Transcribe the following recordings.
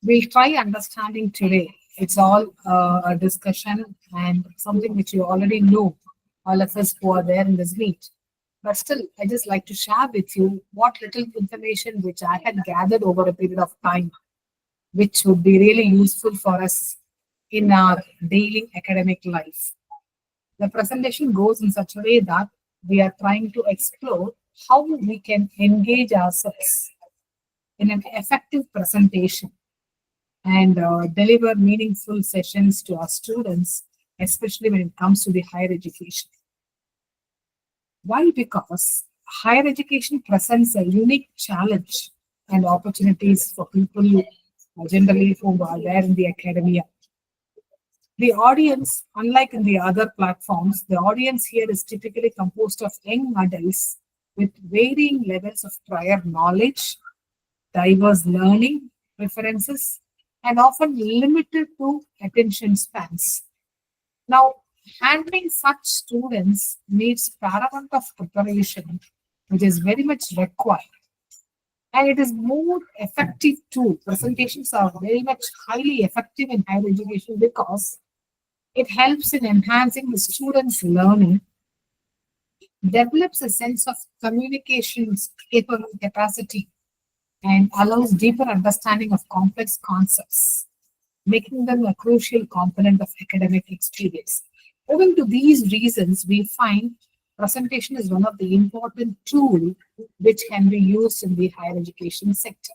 We'll try understanding today. It's all a discussion and something which you already know, all of us who are there in this meet. But still, I just like to share with you what little information which I had gathered over a period of time, which would be really useful for us in our daily academic life. The presentation goes in such a way that we are trying to explore how we can engage ourselves in an effective presentation and deliver meaningful sessions to our students, especially when it comes to the higher education. Why? Because higher education presents a unique challenge and opportunities for people generally who are there in the academia. The audience, unlike in the other platforms, the audience here is typically composed of young adults with varying levels of prior knowledge, diverse learning preferences, and often limited to attention spans. Now, handling such students needs paramount of preparation, which is very much required. And it is more effective too. Presentations are very much highly effective in higher education because it helps in enhancing the students' learning, develops a sense of communications capacity, and allows deeper understanding of complex concepts, making them a crucial component of academic experience. Owing to these reasons, we find presentation is one of the important tools which can be used in the higher education sector.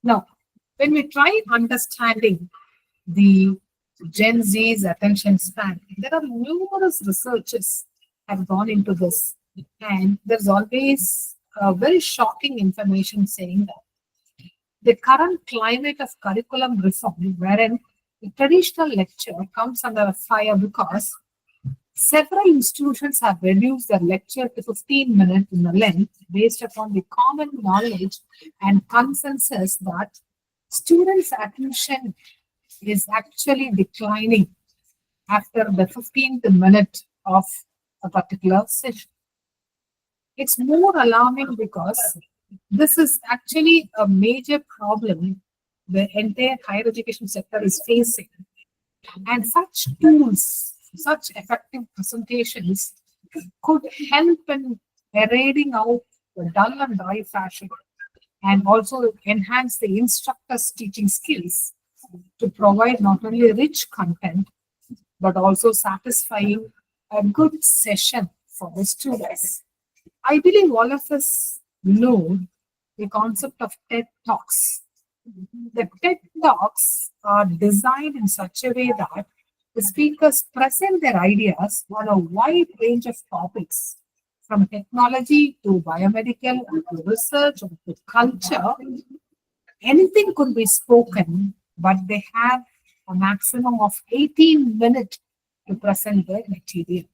Now, when we try understanding the Gen Z's attention span, there are numerous researches have gone into this, and there's always very shocking information saying that the current climate of curriculum reform, wherein the traditional lecture comes under fire because several institutions have reduced their lecture to 15 minutes in length based upon the common knowledge and consensus that students' attention is actually declining after the 15th minute of a particular session. It's more alarming because this is actually a major problem the entire higher education sector is facing. And such tools, such effective presentations could help in erading out the dull and dry fashion and also enhance the instructor's teaching skills to provide not only rich content but also satisfying a good session for the students. I believe all of us know the concept of TED Talks. The TED Talks are designed in such a way that the speakers present their ideas on a wide range of topics, from technology to biomedical or to research or to culture. Anything could be spoken, but they have a maximum of 18 minutes to present their material.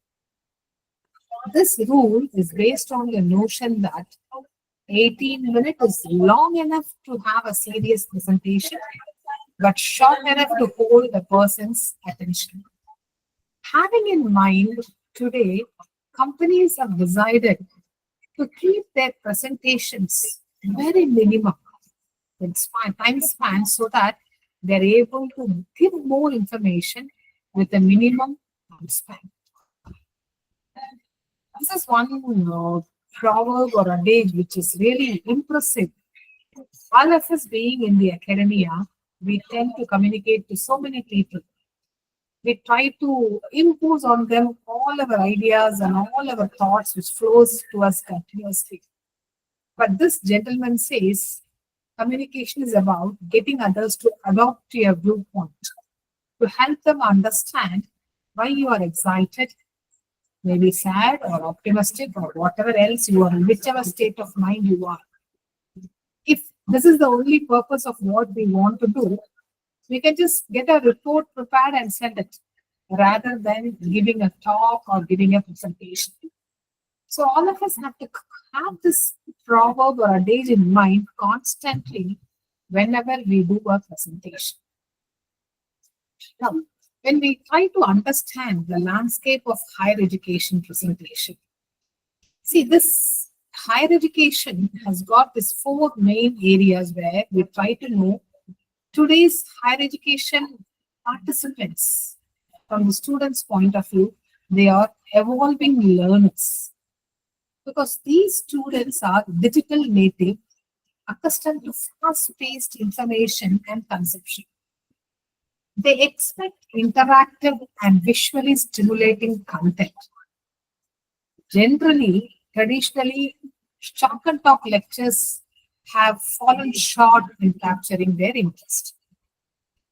This rule is based on the notion that 18 minutes is long enough to have a serious presentation, but short enough to hold the person's attention. Having in mind, today, companies have decided to keep their presentations very minimum in time span so that they're able to give more information with a minimum time span. This is one proverb or adage which is really impressive. All of us being in the academia, we tend to communicate to so many people. We try to impose on them all our ideas and all our thoughts which flows to us continuously. But this gentleman says communication is about getting others to adopt your viewpoint, to help them understand why you are excited, maybe sad or optimistic or whatever else you are, in whichever state of mind you are. If this is the only purpose of what we want to do, we can just get a report prepared and send it rather than giving a talk or giving a presentation. So all of us have to have this proverb or adage in mind constantly whenever we do a presentation. Now, when we try to understand the landscape of higher education presentation, see, this higher education has got these four main areas where we try to know today's higher education participants, from the students' point of view, they are evolving learners because these students are digital native, accustomed to fast-paced information and consumption. They expect interactive and visually stimulating content. Generally, traditionally, chalk and talk lectures have fallen short in capturing their interest.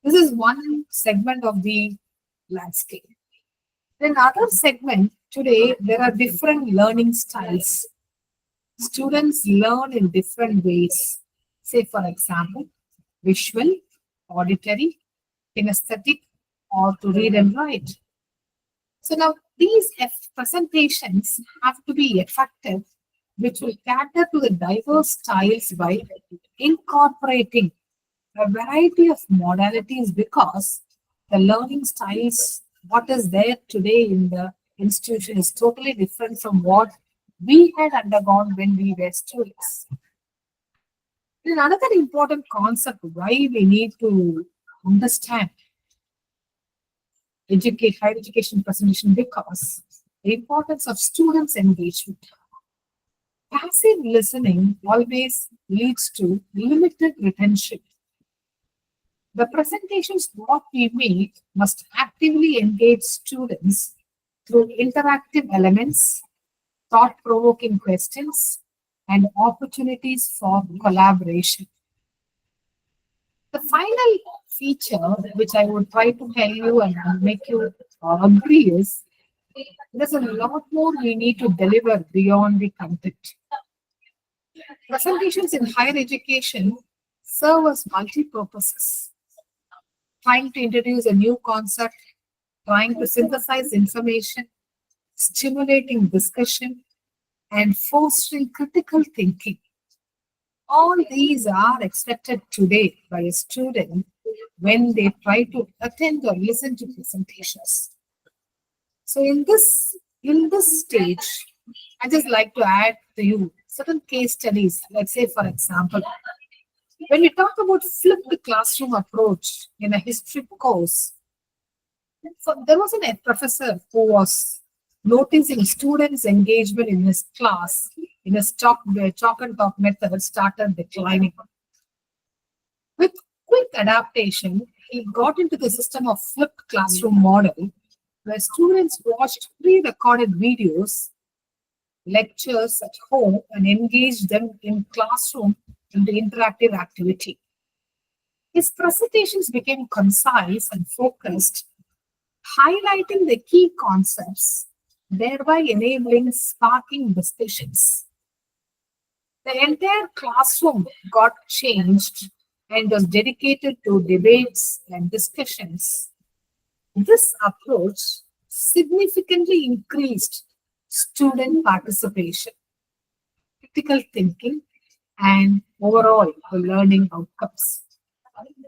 This is one segment of the landscape. In other segment, today there are different learning styles. Students learn in different ways. Say, for example, visual, auditory, kinesthetic, or to read and write. So now these presentations have to be effective, which will cater to the diverse styles by incorporating a variety of modalities because the learning styles, what is there today in the institution is totally different from what we had undergone when we were students. And another important concept why we need to understand higher education presentation because the importance of students' engagement. Passive listening always leads to limited retention. The presentations what we make must actively engage students through interactive elements, thought-provoking questions, and opportunities for collaboration. The final feature, which I would try to tell you and make you agree is, there's a lot more we need to deliver beyond the content. Presentations in higher education serve as multi-purposes, trying to introduce a new concept, trying to synthesize information, stimulating discussion, and fostering critical thinking. All these are expected today by a student when they try to attend or listen to presentations. So in this stage, I just like to add to you certain case studies. Let's say, for example, when we talk about flipped classroom approach in a history course, so there was a professor who was noticing students' engagement in his class in his chalk and talk method started declining. With quick adaptation, he got into the system of flipped classroom model where students watched pre-recorded videos, lectures at home and engaged them in classroom into interactive activity. His presentations became concise and focused, highlighting the key concepts, thereby enabling sparking discussions. The entire classroom got changed and was dedicated to debates and discussions. This approach significantly increased student participation, critical thinking, and overall learning outcomes.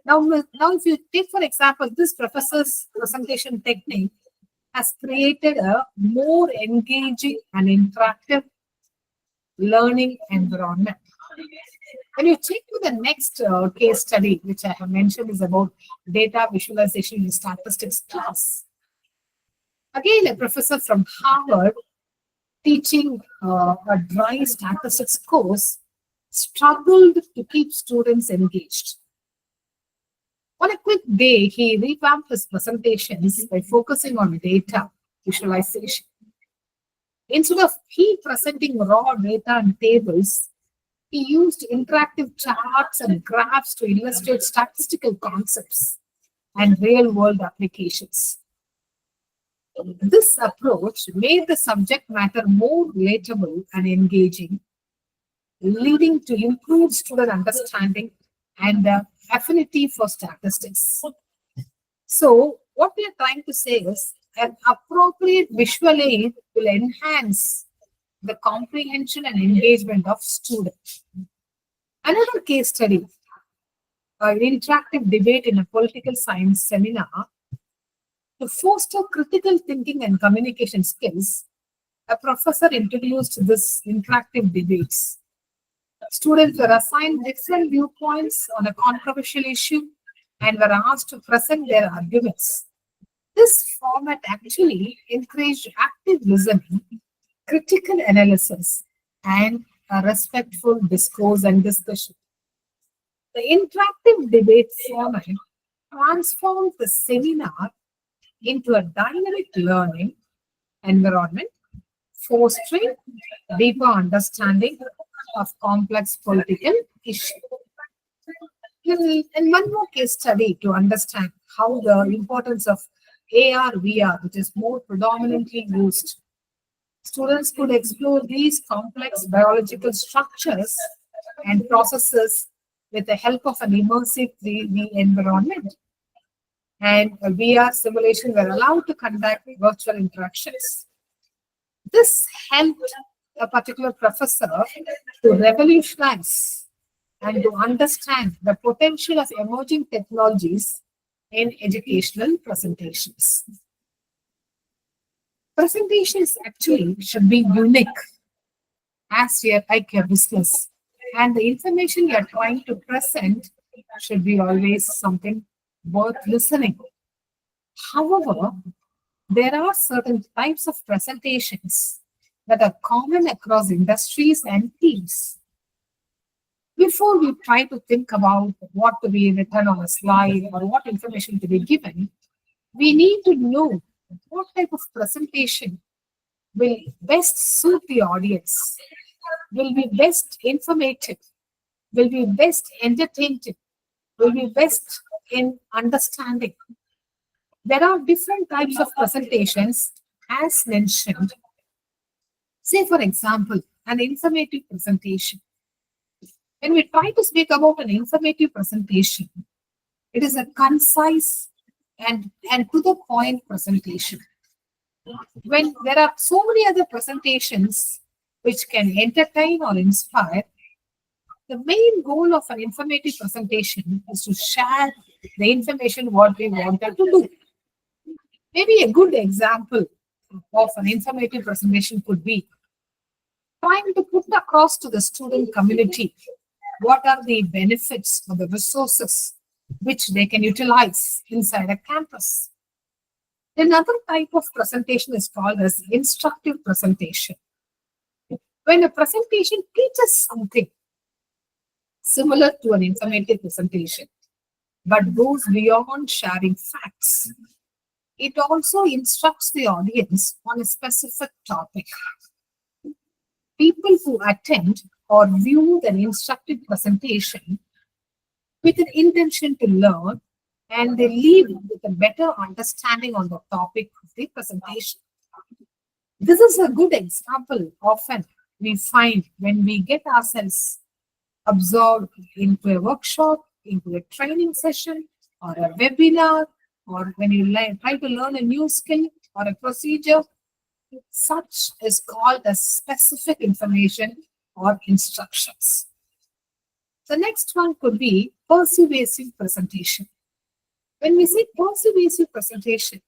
Now, if you take, for example, this professor's presentation technique has created a more engaging and interactive learning environment. When you take to the next case study, which I have mentioned, is about data visualization in statistics class. Again, a professor from Harvard teaching a dry statistics course struggled to keep students engaged. On a quick day, he revamped his presentations by focusing on data visualization. Instead of he presenting raw data and tables, he used interactive charts and graphs to illustrate statistical concepts and real-world applications. This approach made the subject matter more relatable and engaging, leading to improved student understanding and affinity for statistics. So, what we are trying to say is an appropriate visual aid will enhance the comprehension and engagement of students. Another case study, an interactive debate in a political science seminar. To foster critical thinking and communication skills, a professor introduced this interactive debates. Students were assigned different viewpoints on a controversial issue and were asked to present their arguments. This format actually encouraged active listening, critical analysis, and a respectful discourse and discussion. The interactive debate format transformed the seminar into a dynamic learning environment, fostering deeper understanding of complex political issues. And one more case study to understand how the importance of AR, VR, which is more predominantly used. Students could explore these complex biological structures and processes with the help of an immersive 3D environment. And a VR simulation were allowed to conduct virtual interactions. This helped a particular professor to revolutionize and to understand the potential of emerging technologies in educational presentations. Presentations actually should be unique as your like your business, and the information you are trying to present should be always something worth listening. However, there are certain types of presentations that are common across industries and teams. Before we try to think about what to be written on a slide or what information to be given, we need to know what type of presentation will best suit the audience, will be best informative, will be best entertaining, will be best in understanding. There are different types of presentations as mentioned. Say, for example, an informative presentation. When we try to speak about an informative presentation, it is a concise and to the point presentation. When there are so many other presentations which can entertain or inspire, the main goal of an informative presentation is to share the information what we wanted to do. Maybe a good example of an informative presentation could be trying to put across to the student community what are the benefits or the resources which they can utilize inside a campus. Another type of presentation is called as instructive presentation. When a presentation teaches something similar to an informative presentation, but goes beyond sharing facts, it also instructs the audience on a specific topic. People who attend or view an instructive presentation with an intention to learn, and they leave with a better understanding on the topic of the presentation. This is a good example often we find when we get ourselves absorbed into a workshop, into a training session, or a webinar, or when you try to learn a new skill or a procedure. Such is called as specific information or instructions. The next one could be persuasive presentation. When we say persuasive presentation,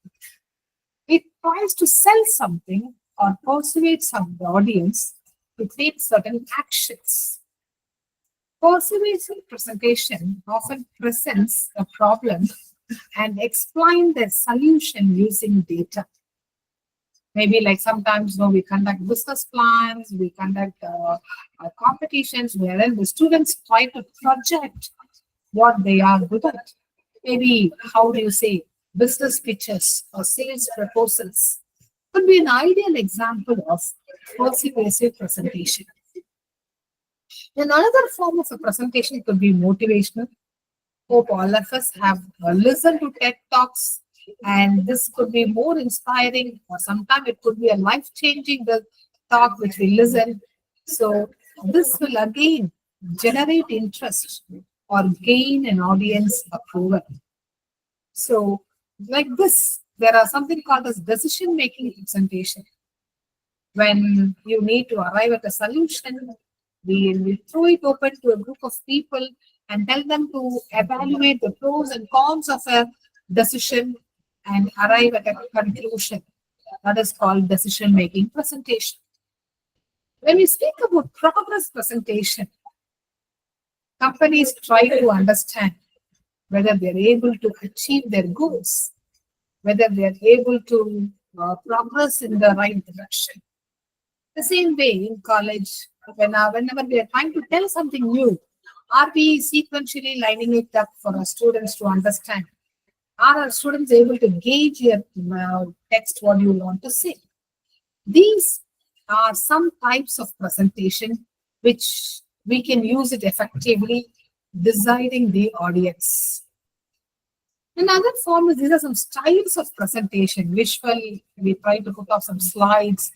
it tries to sell something or persuade some audience to take certain actions. Persuasive presentation often presents a problem and explain the solution using data. Maybe like sometimes we conduct business plans, we conduct competitions wherein the students try to project what they are good at. Maybe, how do you say, business pitches or sales proposals could be an ideal example of persuasive presentation. Then another form of a presentation could be motivational. Hope all of us have listened to TED Talks, and this could be more inspiring, or sometimes it could be a life-changing talk which we listen. So this will again generate interest or gain an audience approval. So like this, there are something called as decision-making presentation. When you need to arrive at a solution, we throw it open to a group of people and tell them to evaluate the pros and cons of a decision and arrive at a conclusion. That is called decision-making presentation. When we speak about progress presentation, companies try to understand whether they're able to achieve their goals, whether they're able to progress in the right direction. The same way in college, whenever we are trying to tell something new, are we sequentially lining it up for our students to understand? Are our students able to gauge your text, what you want to say? These are some types of presentation which we can use it effectively, deciding the audience. Another form is these are some styles of presentation. Visual, we try to put up some slides.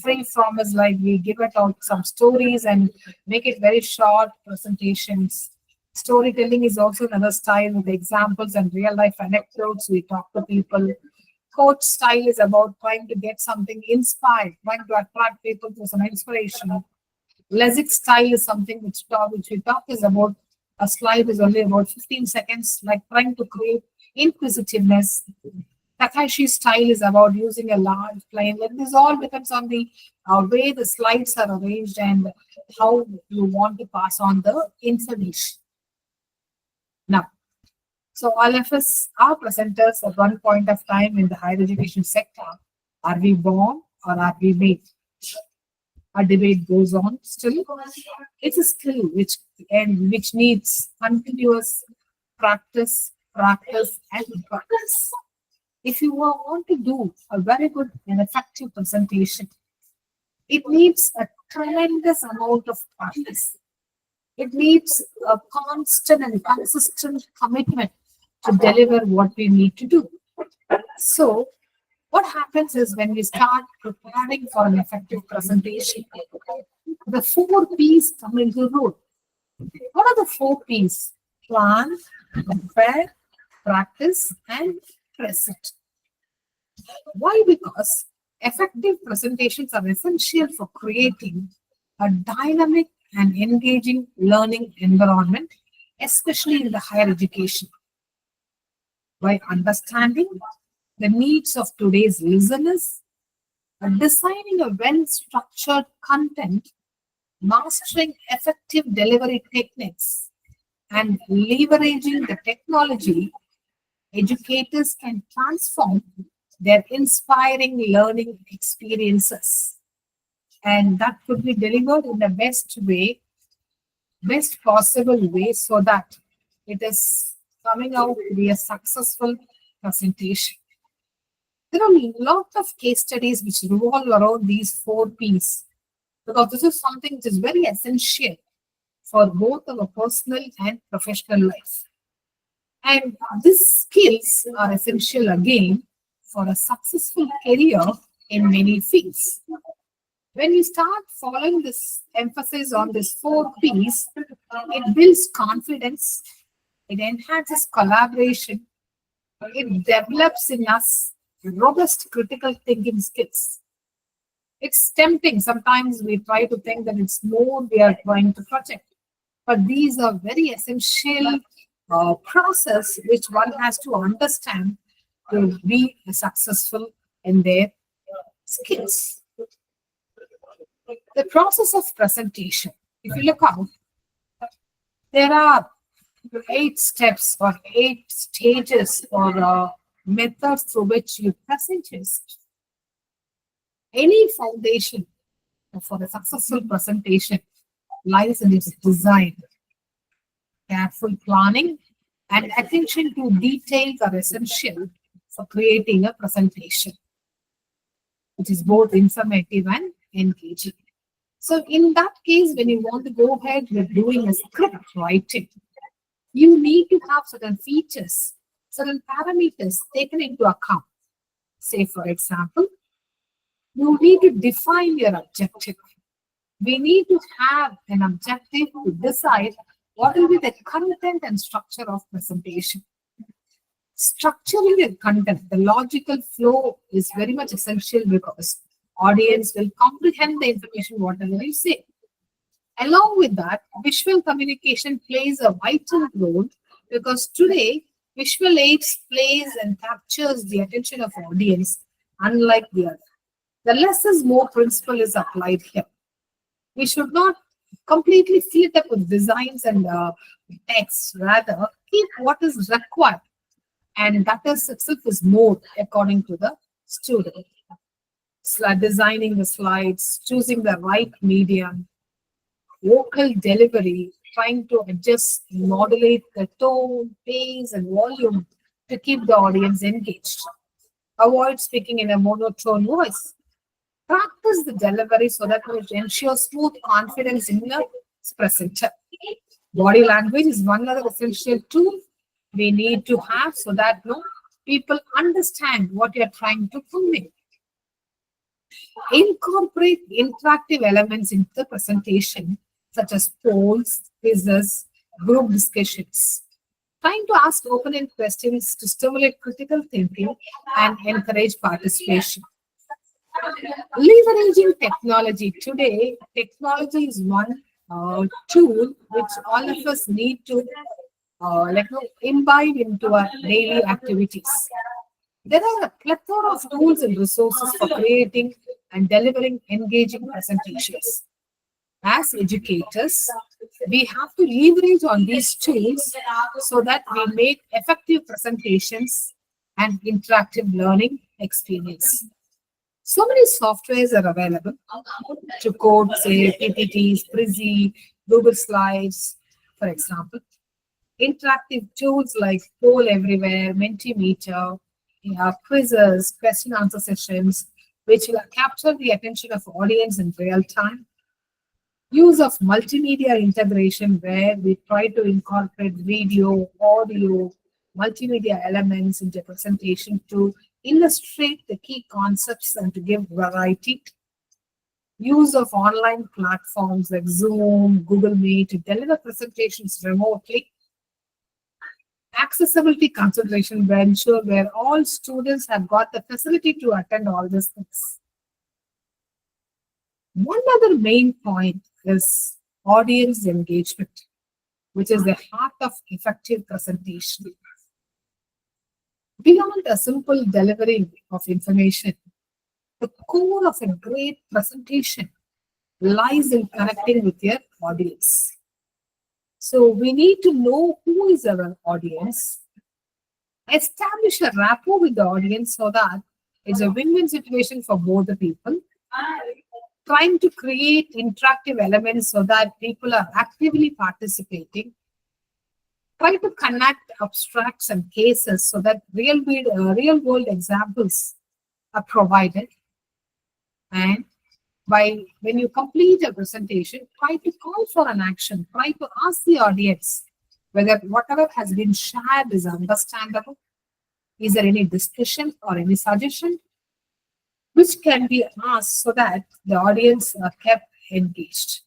Free form is like we give it out some stories and make it very short presentations. Storytelling is also another style with examples and real life anecdotes. We talk to people. Coach style is about trying to get something inspired, trying to attract people to some inspiration. Lexic style is something which we talk is about. A slide is only about 15 seconds, like trying to create inquisitiveness. Takashi style is about using a large plane. This all depends on the way the slides are arranged and how you want to pass on the information. Now, so all of us are presenters at one point of time in the higher education sector. Are we born or are we made? A debate goes on still. It's a skill which needs continuous practice, and practice. If you want to do a very good and effective presentation, it needs a tremendous amount of practice. It needs a constant and consistent commitment to deliver what we need to do. So, what happens is when we start preparing for an effective presentation, the 4 P's come into role. What are the 4 P's? Plan, prepare, practice, and present. Why? Because effective presentations are essential for creating a dynamic and engaging learning environment, especially in the higher education. By understanding the needs of today's listeners, designing a well-structured content, mastering effective delivery techniques, and leveraging the technology, educators can transform their inspiring learning experiences. And that could be delivered in the best possible way, so that it is coming out to be a successful presentation. There are a lot of case studies which revolve around these 4 P's, because this is something which is very essential for both our personal and professional life. And these skills are essential again for a successful career in many fields. When you start following this emphasis on these 4 P's, it builds confidence, it enhances collaboration, it develops in us robust critical thinking skills. It's tempting. Sometimes we try to think that it's more we are trying to project, but these are very essential process which one has to understand to be successful in their skills. The process of presentation. If you look out, there are 8 steps or 8 stages or methods through which you present yourself. Any foundation for a successful presentation lies in its design. Careful planning and attention to details are essential for creating a presentation, which is both informative and engaging. So in that case, when you want to go ahead with doing a script writing, you need to have certain features, certain parameters taken into account. Say, for example, you need to define your objective. We need to have an objective to decide what will be the content and structure of presentation. Structuring your content, the logical flow is very much essential because audience will comprehend the information whatever you say. Along with that, visual communication plays a vital role because today visual aids plays and captures the attention of audience unlike the other. The less is more principle is applied here. We should not completely fill it up with designs and text. Rather, keep what is required, and that is itself is more according to the student. Designing the slides, choosing the right medium, vocal delivery, trying to adjust, modulate the tone, pace, and volume to keep the audience engaged. Avoid speaking in a monotone voice. Practice the delivery so that it ensures smooth confidence in the presenter. Body language is one other essential tool we need to have so that people understand what you're trying to convey. Incorporate interactive elements into the presentation, such as polls, quizzes, group discussions. Trying to ask open-ended questions to stimulate critical thinking and encourage participation. Leveraging technology. Today, technology is one tool which all of us need to imbibe into our daily activities. There are a plethora of tools and resources for creating and delivering engaging presentations. As educators, we have to leverage on these tools so that we make effective presentations and interactive learning experience. So many softwares are available to code, say, PPTs, Prezi, Google Slides, for example. Interactive tools like Poll Everywhere, Mentimeter, quizzes, question answer sessions, which will capture the attention of audience in real time. Use of multimedia integration, where we try to incorporate video, audio, multimedia elements into presentation to illustrate the key concepts and to give variety. Use of online platforms like Zoom, Google Meet to deliver presentations remotely. Accessibility consideration will ensure where all students have got the facility to attend all these things. One other main point is audience engagement, which is the heart of effective presentation. Beyond a simple delivery of information, the core of a great presentation lies in connecting with your audience. So we need to know who is our audience, establish a rapport with the audience so that it's a win-win situation for both the people. Trying to create interactive elements so that people are actively participating. Try to connect abstracts and cases so that real world examples are provided. And when you complete a presentation, try to call for an action. Try to ask the audience whether whatever has been shared is understandable. Is there any discussion or any suggestion which can be asked so that the audience are kept engaged?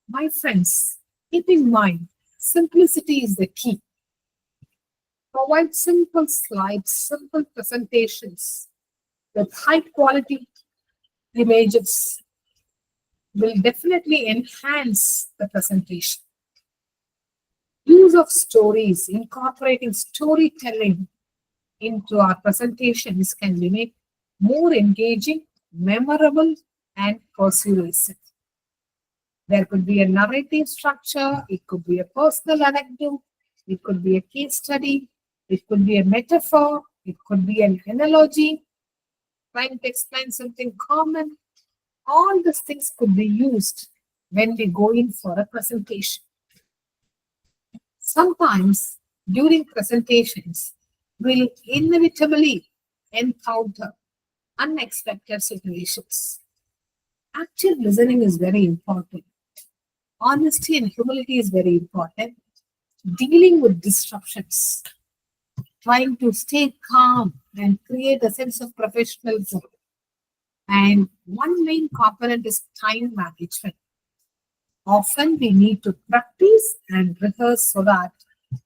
My friends, keep in mind, simplicity is the key. Provide simple slides, simple presentations with high quality images will definitely enhance the presentation. Use of stories, incorporating storytelling into our presentations can be made more engaging, memorable, and persuasive. There could be a narrative structure, it could be a personal anecdote, it could be a case study, it could be a metaphor, it could be an analogy, trying to explain something common. All these things could be used when we go in for a presentation. Sometimes during presentations, we'll inevitably encounter unexpected situations. Active listening is very important. Honesty and humility is very important. Dealing with disruptions, trying to stay calm and create a sense of professionalism. And one main component is time management. Often we need to practice and rehearse so that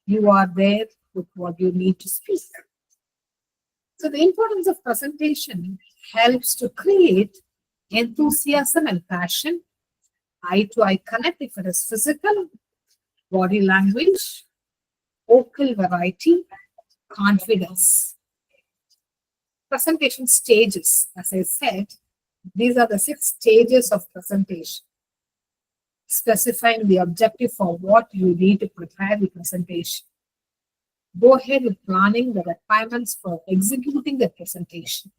you are there with what you need to speak. So the importance of presentation helps to create enthusiasm and passion, eye-to-eye connect if it is physical, body language, vocal variety, confidence. Presentation stages, as I said, these are the 6 stages of presentation. specifying the objective for what you need to prepare the presentation. Go ahead with planning the requirements for executing the presentation.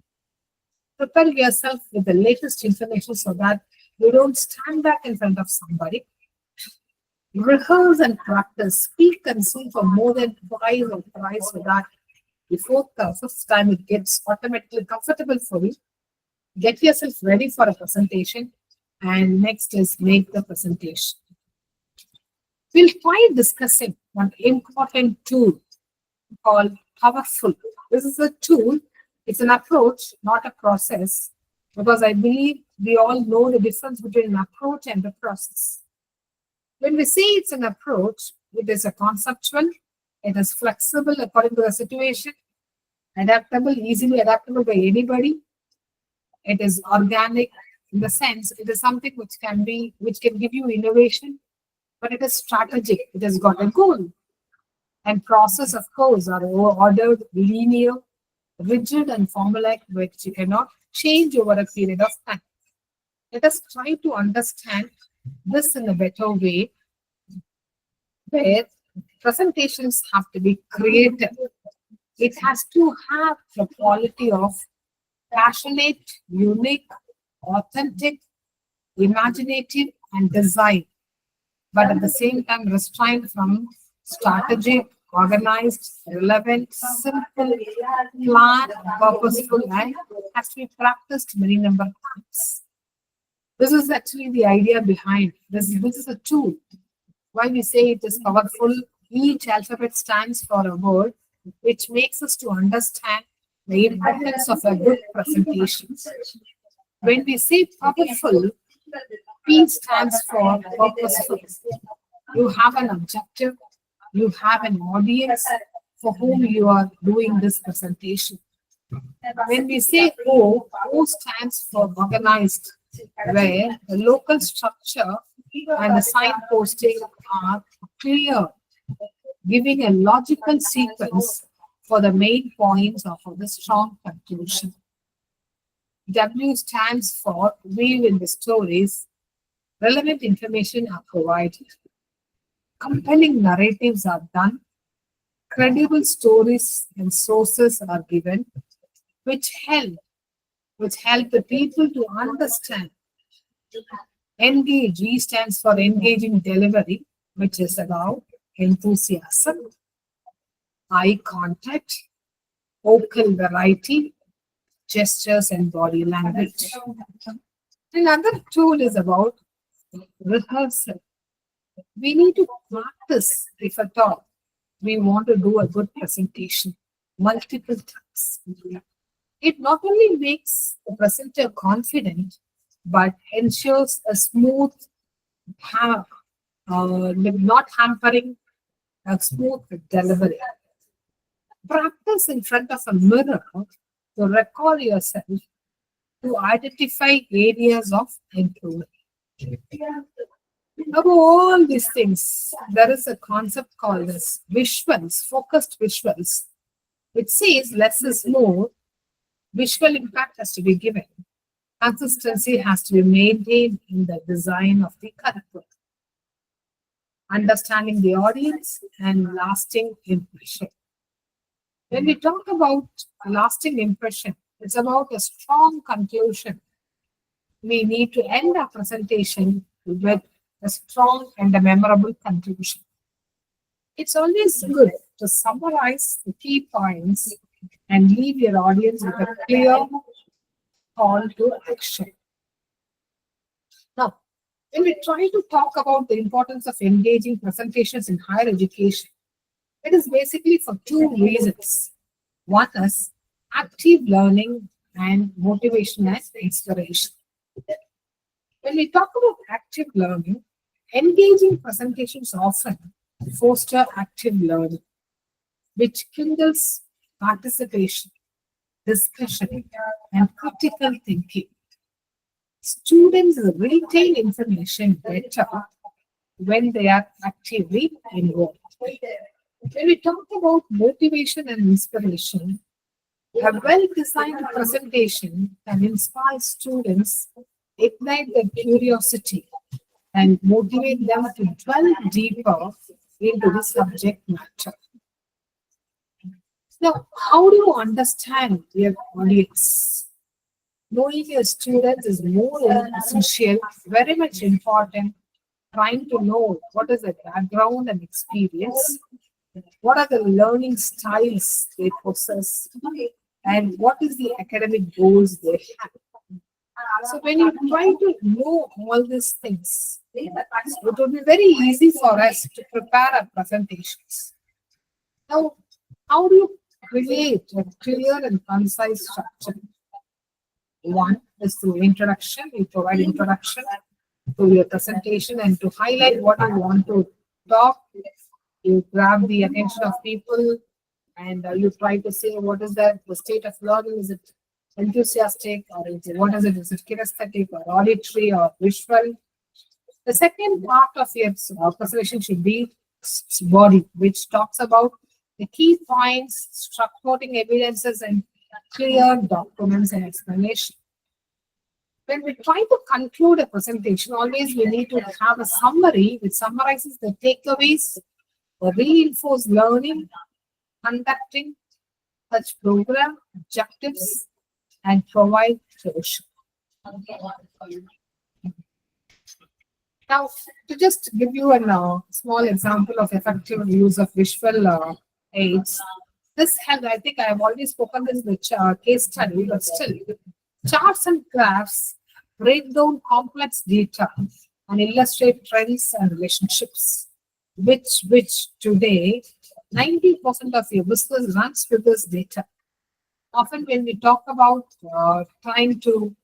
Prepare yourself with the latest information so that you don't stand back in front of somebody. Rehearse and practice. Speak and sing for more than twice or thrice so that the fourth or fifth time it gets automatically comfortable for you. Get yourself ready for a presentation, and next is make the presentation. We'll try discussing one important tool called Powerful. This is a tool, it's an approach, not a process, because I believe we all know the difference between an approach and a process. When we say it's an approach, it is a conceptual, it is flexible according to the situation, adaptable, easily adaptable by anybody. It is organic in the sense it is something which can give you innovation, but it is strategic. It has got a goal. And process, of course, are ordered, linear, rigid, and formulaic, which you cannot change over a period of time. Let us try to understand this in a better way, where presentations have to be creative. It has to have the quality of passionate, unique, authentic, imaginative, and design, but at the same time restrained from strategic, organized, relevant, simple, planned, purposeful, and has to be practiced many number of times. This is actually the idea behind this. This is a tool. Why we say it is powerful, each alphabet stands for a word, which makes us to understand the importance of a good presentation. When we say powerful, P stands for purposeful. You have an objective, you have an audience for whom you are doing this presentation. When we say O, O stands for organized, where the local structure and the signposting are clear, giving a logical sequence for the main points or for the strong conclusion. W stands for weave in the stories, relevant information are provided, compelling narratives are done, credible stories and sources are given, which help the people to understand. Engage, E stands for engaging delivery, which is about enthusiasm, eye contact, vocal variety, gestures, and body language. Another tool is about rehearsal. We need to practice, if at all we want to do a good presentation, multiple times. It not only makes the presenter confident, but ensures a smooth, not hampering, a smooth delivery. Practice in front of a mirror to record yourself, to identify areas of improvement. Above all these things, there is a concept called as visuals, focused visuals. It says less is more. Visual impact has to be given. Consistency has to be maintained in the design of the character. Understanding the audience and lasting impression. When we talk about a lasting impression, it's about a strong conclusion. We need to end our presentation with a strong and a memorable conclusion. It's always good to summarize the key points and leave your audience with a clear call to action. Now, when we try to talk about the importance of engaging presentations in higher education, it is basically for two reasons. One is active learning and motivation and inspiration. When we talk about active learning, engaging presentations often foster active learning, which kindles participation, discussion, and critical thinking. Students retain information better when they are actively involved. When we talk about motivation and inspiration, a well-designed presentation can inspire students, ignite their curiosity, and motivate them to delve deeper into the subject matter. Now, how do you understand your audience? Knowing your students is more essential, very much important. Trying to know what is the background and experience, what are the learning styles they possess, and what is the academic goals they have. So when you try to know all these things, it will be very easy for us to prepare our presentations. Now, how do you create a clear and concise structure? One is through introduction. You provide introduction to your presentation and to highlight what you want to talk. You grab the attention of people and you try to say what is the state of learning. Is it enthusiastic or is it, what is it? Is it kinesthetic or auditory or visual? The second part of your presentation should be body, which talks about the key points, supporting evidences, and clear documents and explanation. When we try to conclude a presentation, always we need to have a summary which summarizes the takeaways, the reinforced learning, conducting such program objectives, and provide closure. Now, to just give you a small example of effective use of visual aids, this has, I think I have already spoken this in the case study, but still, charts and graphs break down complex data and illustrate trends and relationships, which today 90% of your business runs with this data. Often when we talk about trying to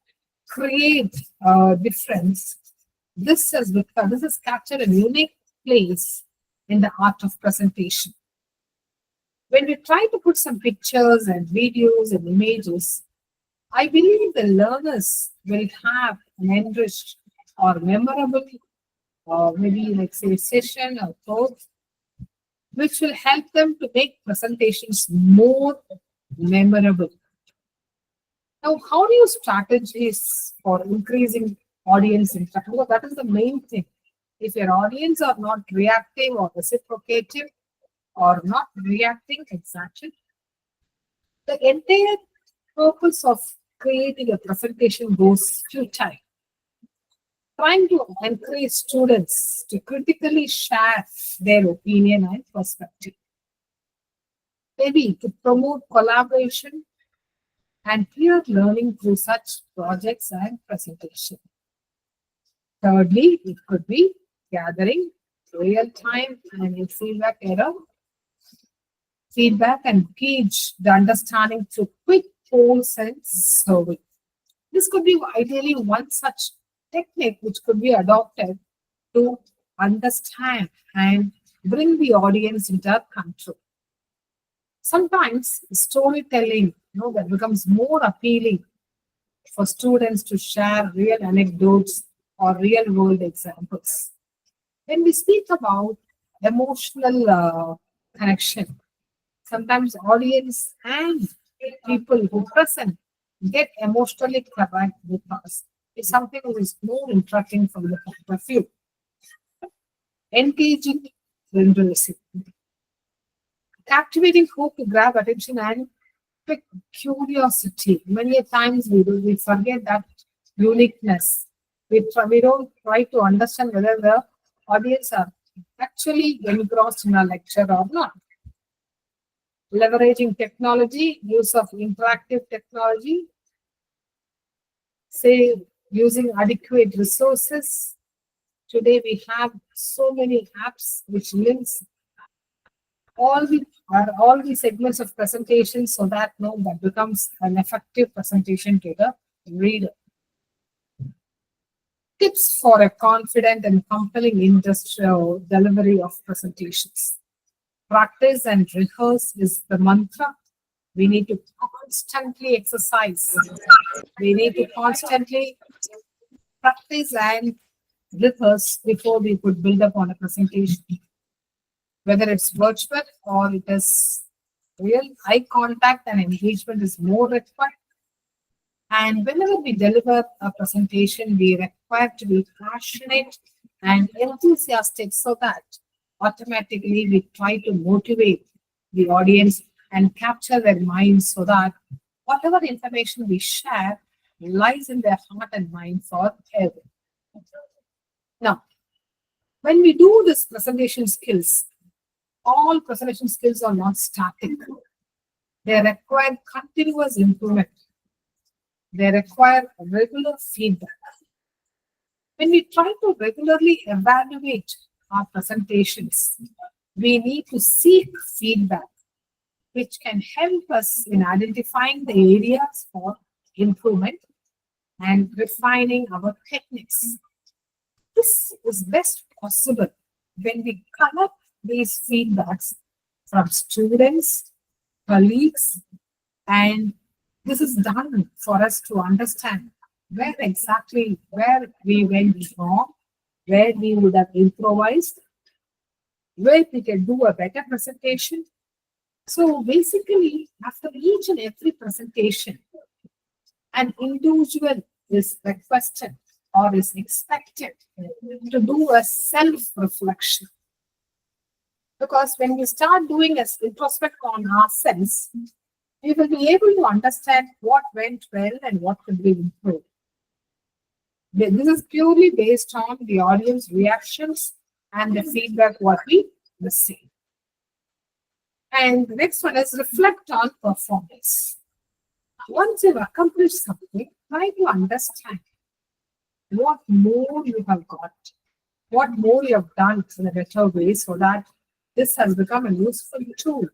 create a difference, this has captured a unique place in the art of presentation. When we try to put some pictures and videos and images, I believe the learners will have an enriched or memorable, maybe like say session or course, which will help them to make presentations more memorable. Now, how do you strategize for increasing audience interaction? Well, that is the main thing. If your audience are not reactive or reciprocative or not reacting exactly, the entire purpose of creating a presentation goes futile. Trying to encourage students to critically share their opinion and perspective. Maybe to promote collaboration and peer learning through such projects and presentation. Thirdly, it could be gathering real-time and feedback and gauge the understanding through quick polls and survey. This could be ideally one such technique which could be adopted to understand and bring the audience into control. Sometimes storytelling, that becomes more appealing for students to share real anecdotes or real world examples. When we speak about emotional connection, sometimes audience and people who present get emotionally connected with us. It's something that is more interesting from the point of view. Engaging literacy. Captivating hope to grab attention and quick curiosity. Many times we forget that uniqueness. We don't try to understand whether the audience are actually engrossed in a lecture or not. Leveraging technology, use of interactive technology, say using adequate resources. Today we have so many apps which links all the segments of presentation so that that becomes an effective presentation to the reader. Tips for a confident and compelling industrial delivery of presentations. Practice and rehearse is the mantra. We need to constantly exercise. We need to constantly practice and rehearse before we could build up on a presentation. Whether it's virtual or it is real, eye contact and engagement is more required. And whenever we deliver a presentation, we require to be passionate and enthusiastic, so that automatically we try to motivate the audience and capture their minds so that whatever information we share lies in their heart and mind forever. Now, when we do this presentation skills, all presentation skills are not static. They require continuous improvement. They require regular feedback. When we try to regularly evaluate our presentations, we need to seek feedback, which can help us in identifying the areas for improvement and refining our techniques. This is best possible when we collect these feedbacks from students, colleagues, and this is done for us to understand where we went wrong, where we would have improvised, where we can do a better presentation. So basically, after each and every presentation, an individual is requested or is expected to do a self-reflection. Because when we start doing a introspect on ourselves, we will be able to understand what went well and what could be improved. This is purely based on the audience reactions and the feedback what we receive. And the next one is reflect on performance. Once you've accomplished something, try to understand what more you have got, what more you have done in a better way, so that this has become a useful tool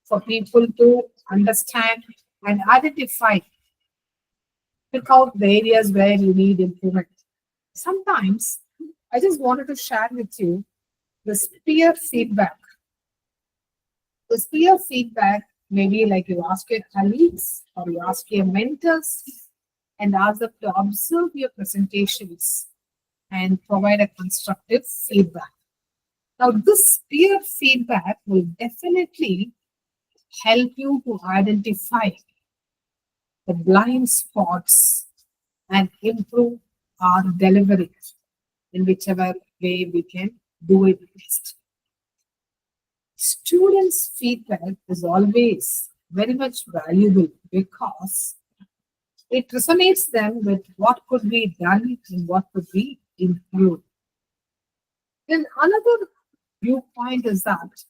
for people to understand and identify, pick out the areas where you need improvement. Sometimes I just wanted to share with you the peer feedback. The peer feedback may be like you ask your colleagues or you ask your mentors and ask them to observe your presentations and provide a constructive feedback. Now, this peer feedback will definitely help you to identify the blind spots and improve our delivery in whichever way we can do it best. Students' feedback is always very much valuable because it resonates them with what could be done and what could be improved. Then another viewpoint is that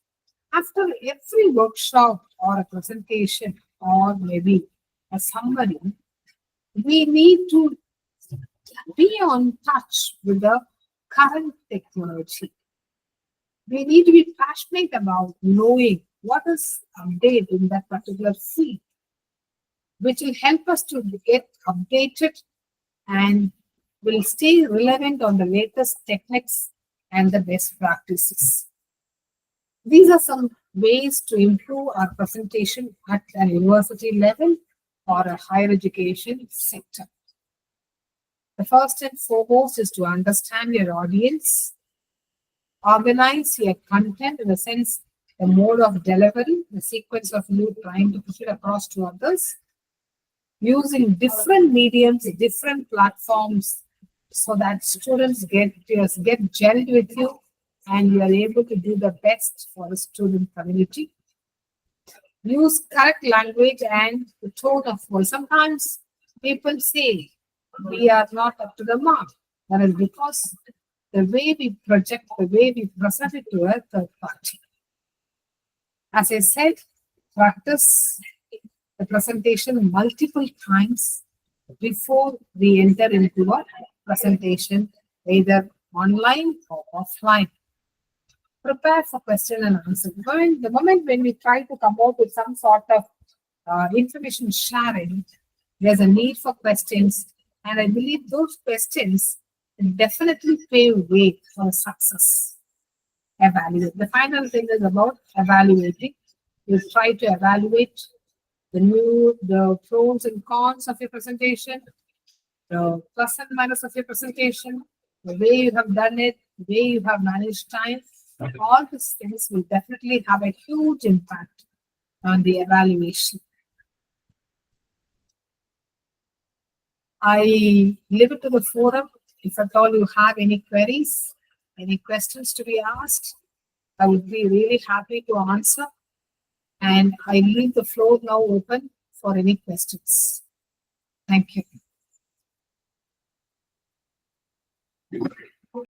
after every workshop or a presentation or maybe a summary, we need to be on touch with the current technology. We need to be passionate about knowing what is updated in that particular field, which will help us to get updated and will stay relevant on the latest techniques and the best practices. These are some ways to improve our presentation at a university level or a higher education sector. The first and foremost is to understand your audience, organize your content in the sense the mode of delivery, the sequence of you trying to push it across to others, using different mediums, different platforms, so that students get gelled with you and you are able to do the best for the student community. Use correct language and the tone of voice. Sometimes people say we are not up to the mark. That is because the way we project, the way we present it to a third party. As I said, practice the presentation multiple times before we enter into a presentation, either online or offline. Prepare for question and answer. The moment when we try to come out with some sort of information sharing, there's a need for questions, and I believe those questions definitely pave way for success. Evaluate. The final thing is about evaluating. You try to evaluate the pros and cons of your presentation, the plus and minus of your presentation, the way you have done it, the way you have managed time. All these things will definitely have a huge impact on the evaluation. I leave it to the forum. If at all you have any queries, Any questions to be asked? I would be really happy to answer. And I leave the floor now open for any questions. Thank you.